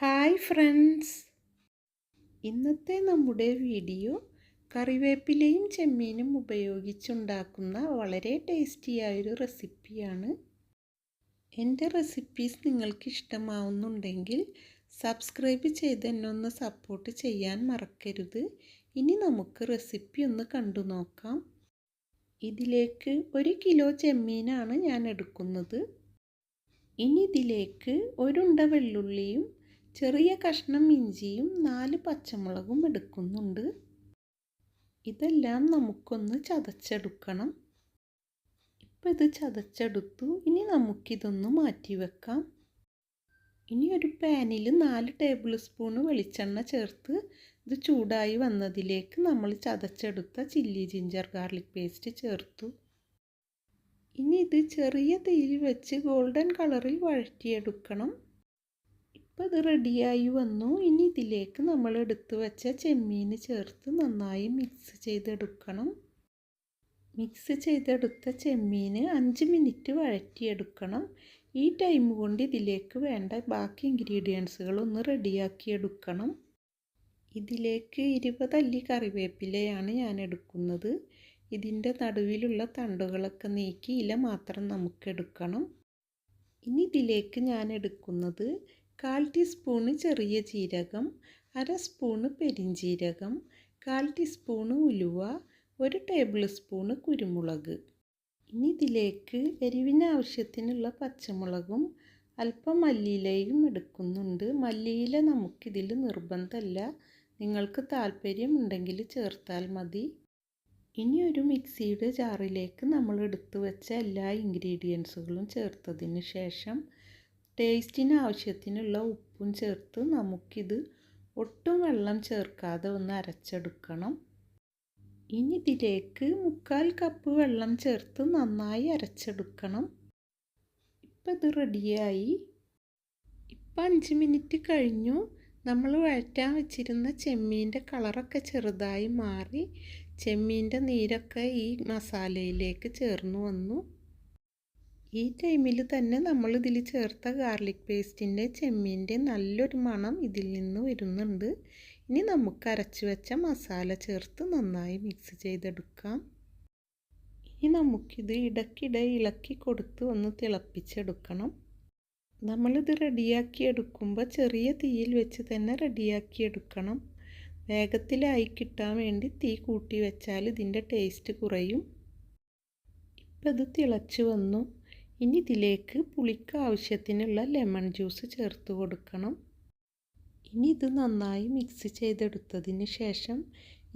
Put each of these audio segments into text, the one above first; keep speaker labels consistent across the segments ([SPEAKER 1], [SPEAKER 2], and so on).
[SPEAKER 1] Hi friends, ഇന്നത്തെ നമ്മുടെ video കറിവേപ്പിലയും ചെമ്മീനും ഉപയോഗിച്ചുണ്ടാക്കുന്ന വളരെ ടേസ്റ്റിയായൊരു റെസിപ്പിയാണ്. എൻ്റെ റെസിപ്പീസ് നിങ്ങൾക്ക് ഇഷ്ടമാവുന്നുണ്ടെങ്കിൽ സബ്സ്ക്രൈബ് ചെയ്ത് എന്നെ ഒന്ന് സപ്പോർട്ട് ചെയ്യാൻ മറക്കരുത്. ഇനി നമുക്ക് റെസിപ്പി ഒന്ന് കണ്ടു നോക്കാം. ഇതിലേക്ക് 1 കിലോ ചെമ്മീനാണ് ഞാൻ എടുക്കുന്നത്. ഇനി ഇതിലേക്ക് 1 ഉണ്ട വെള്ളുള്ളിയും ചെറിയ കഷ്ണം ഇഞ്ചിയും 4 പച്ചമുളകും എടുക്കുന്നുണ്ട്. ഇതെല്ലാം നമുക്കൊന്ന് ചതച്ചെടുക്കണം. ഇപ്പോൾ ഇത് ചതച്ചെടുത്തു. ഇനി നമുക്കിതൊന്ന് മാറ്റി വെക്കാം. ഇനി ഒരു പാനിൽ 4 ടേബിൾ സ്പൂൺ വെളിച്ചെണ്ണ ചേർത്ത് ഇത് ചൂടായി വന്നതിലേക്ക് നമ്മൾ ചതച്ചെടുത്ത ചില്ലി ജിഞ്ചർ ഗാർലിക് പേസ്റ്റ് ചേർത്തു. ഇനി ഇത് ചെറിയ തീയിൽ വെച്ച് ഗോൾഡൻ കളറിൽ വഴറ്റിയെടുക്കണം. ഇപ്പോൾ ഇത് റെഡിയായി വന്നു. ഇനി ഇതിലേക്ക് നമ്മൾ എടുത്തു വെച്ച ചെമ്മീൻ ചേർത്ത് നന്നായി മിക്സ് ചെയ്തെടുക്കണം. മിക്സ് ചെയ്തെടുത്ത ചെമ്മീൻ 5 മിനിറ്റ് വഴറ്റിയെടുക്കണം. ഈ ടൈം കൊണ്ട് ഇതിലേക്ക് വേണ്ട ബാക്കി ഇൻഗ്രീഡിയൻസുകളൊന്ന് റെഡിയാക്കിയെടുക്കണം. ഇതിലേക്ക് 20 അല്ലി കറിവേപ്പിലയാണ് ഞാൻ എടുക്കുന്നത്. ഇതിൻ്റെ നടുവിലുള്ള തണ്ടുകളൊക്കെ നീക്കി ഇല മാത്രം നമുക്കെടുക്കണം. ഇനി ഇതിലേക്ക് ഞാൻ എടുക്കുന്നത് 1/4 ടീസ്പൂണ് ചെറിയ ജീരകം, 1/2 സ്പൂണ് പെരിഞ്ജീരകം, 1/4 ടീസ്പൂണ് ഉലുവ, 1 ടേബിൾ സ്പൂണ് കുരുമുളക്. ഇനി ഇതിലേക്ക് എരിവിന് ആവശ്യത്തിനുള്ള പച്ചമുളകും അല്പം മല്ലിയിലയും എടുക്കുന്നുണ്ട്. മല്ലിയില നമുക്കിതിൽ നിർബന്ധമല്ല, നിങ്ങൾക്ക് താല്പര്യമുണ്ടെങ്കിൽ ചേർത്താൽ മതി. ഇനി ഒരു മിക്സിയുടെ ജാറിലേക്ക് നമ്മൾ എടുത്തു വെച്ച എല്ലാ ഇൻഗ്രീഡിയൻസുകളും ചേർത്തതിന് ശേഷം ടേസ്റ്റിന് ആവശ്യത്തിനുള്ള ഉപ്പും ചേർത്ത് നമുക്കിത് ഒട്ടും വെള്ളം ചേർക്കാതെ ഒന്ന് അരച്ചെടുക്കണം. ഇനി ഇതിലേക്ക് 1/4 കപ്പ് വെള്ളം ചേർത്ത് നന്നായി അരച്ചെടുക്കണം. ഇപ്പം ഇത് റെഡിയായി. ഇപ്പം 5 മിനിറ്റ് കഴിഞ്ഞു. നമ്മൾ വഴറ്റാൻ വെച്ചിരുന്ന ചെമ്മീൻ്റെ കളറൊക്കെ ചെറുതായി മാറി ചെമ്മീൻ്റെ നീരൊക്കെ ഈ മസാലയിലേക്ക് ചേർന്ന് വന്നു. ഈ ടൈമിൽ തന്നെ നമ്മൾ ഇതിൽ ചേർത്ത ഗാർലിക് പേസ്റ്റിൻ്റെ ചെമ്മീൻ്റെ നല്ലൊരു മണം ഇതിൽ നിന്ന് വരുന്നുണ്ട്. ഇനി നമുക്ക് അരച്ചു വെച്ച മസാല ചേർത്ത് നന്നായി മിക്സ് ചെയ്തെടുക്കാം. ഇനി നമുക്കിത് ഇടയ്ക്കിടെ ഇളക്കി കൊടുത്ത് ഒന്ന് തിളപ്പിച്ചെടുക്കണം. നമ്മളിത് റെഡിയാക്കി എടുക്കുമ്പോൾ ചെറിയ തീയിൽ വെച്ച് തന്നെ റെഡിയാക്കിയെടുക്കണം. വേഗത്തിലായി കിട്ടാൻ വേണ്ടി തീ കൂട്ടി വെച്ചാൽ ഇതിൻ്റെ ടേസ്റ്റ് കുറയും. ഇപ്പം ഇത് തിളച്ച് വന്നു. ഇനി ഇതിലേക്ക് പുളിക്ക് ആവശ്യത്തിനുള്ള ലെമൺ ജ്യൂസ് ചേർത്ത് കൊടുക്കണം. ഇനി ഇത് നന്നായി മിക്സ് ചെയ്തെടുത്തതിന് ശേഷം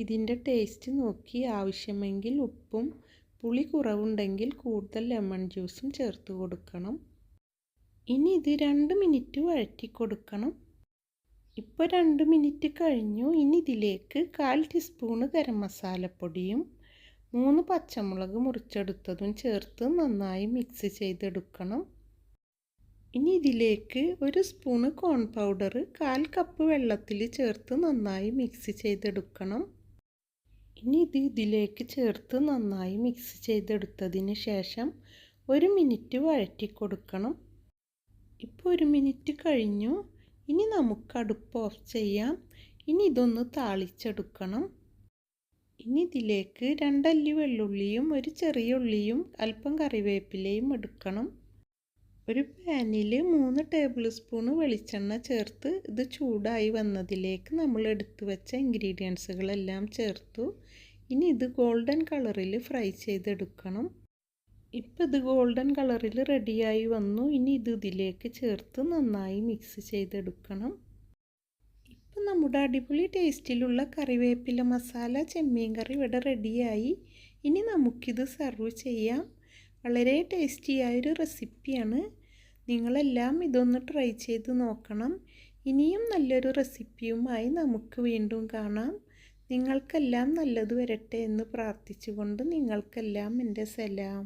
[SPEAKER 1] ഇതിൻ്റെ ടേസ്റ്റ് നോക്കി ആവശ്യമെങ്കിൽ ഉപ്പും പുളി കുറവുണ്ടെങ്കിൽ കൂടുതൽ ലെമൺ ജ്യൂസും ചേർത്ത് കൊടുക്കണം. ഇനി ഇത് 2 മിനിറ്റ് വഴറ്റി കൊടുക്കണം. ഇപ്പോൾ 2 മിനിറ്റ് കഴിഞ്ഞു. ഇനി ഇതിലേക്ക് 1/4 ടീസ്പൂണ് ഗരം മസാലപ്പൊടിയും 3 പച്ചമുളക് മുറിച്ചെടുത്തതും ചേർത്ത് നന്നായി മിക്സ് ചെയ്തെടുക്കണം. ഇനി ഇതിലേക്ക് 1 സ്പൂണ് കോൺ പൗഡർ 1/4 കപ്പ് വെള്ളത്തിൽ ചേർത്ത് നന്നായി മിക്സ് ചെയ്തെടുക്കണം. ഇനി ഇത് ഇതിലേക്ക് ചേർത്ത് നന്നായി മിക്സ് ചെയ്തെടുത്തതിന് ശേഷം 1 മിനിറ്റ് വഴറ്റി കൊടുക്കണം. ഇപ്പോൾ 1 മിനിറ്റ് കഴിഞ്ഞു. ഇനി നമുക്ക് അടുപ്പ് ഓഫ് ചെയ്യാം. ഇനി ഇതൊന്ന് താളിച്ചെടുക്കണം. ഇനി ഇതിലേക്ക് 2 അല്ലി വെള്ളുള്ളിയും 1 ചെറിയ ഉള്ളിയും അല്പം കറിവേപ്പിലയും എടുക്കണം. ഒരു പാനിൽ 3 ടേബിൾ സ്പൂൺ വെളിച്ചെണ്ണ ചേർത്ത് ഇത് ചൂടായി വന്നതിലേക്ക് നമ്മൾ എടുത്തു വെച്ച ഇൻഗ്രീഡിയൻസുകളെല്ലാം ചേർത്തു. ഇനി ഇത് ഗോൾഡൻ കളറിൽ ഫ്രൈ ചെയ്തെടുക്കണം. ഇപ്പോൾ ഇത് ഗോൾഡൻ കളറിൽ റെഡിയായി വന്നു. ഇനി ഇത് ഇതിലേക്ക് ചേർത്ത് നന്നായി മിക്സ് ചെയ്തെടുക്കണം. ഇപ്പം നമ്മുടെ അടിപൊളി ടേസ്റ്റിലുള്ള കറിവേപ്പില മസാല ചെമ്മീൻ കറി ഇവിടെ റെഡിയായി. ഇനി നമുക്കിത് സെർവ് ചെയ്യാം. വളരെ ടേസ്റ്റിയായൊരു റെസിപ്പിയാണ്. നിങ്ങളെല്ലാം ഇതൊന്ന് ട്രൈ ചെയ്ത് നോക്കണം. ഇനിയും നല്ലൊരു റെസിപ്പിയുമായി നമുക്ക് വീണ്ടും കാണാം. നിങ്ങൾക്കെല്ലാം നല്ലത് വരട്ടെ എന്ന് പ്രാർത്ഥിച്ചുകൊണ്ട് നിങ്ങൾക്കെല്ലാം എൻ്റെ സലാം.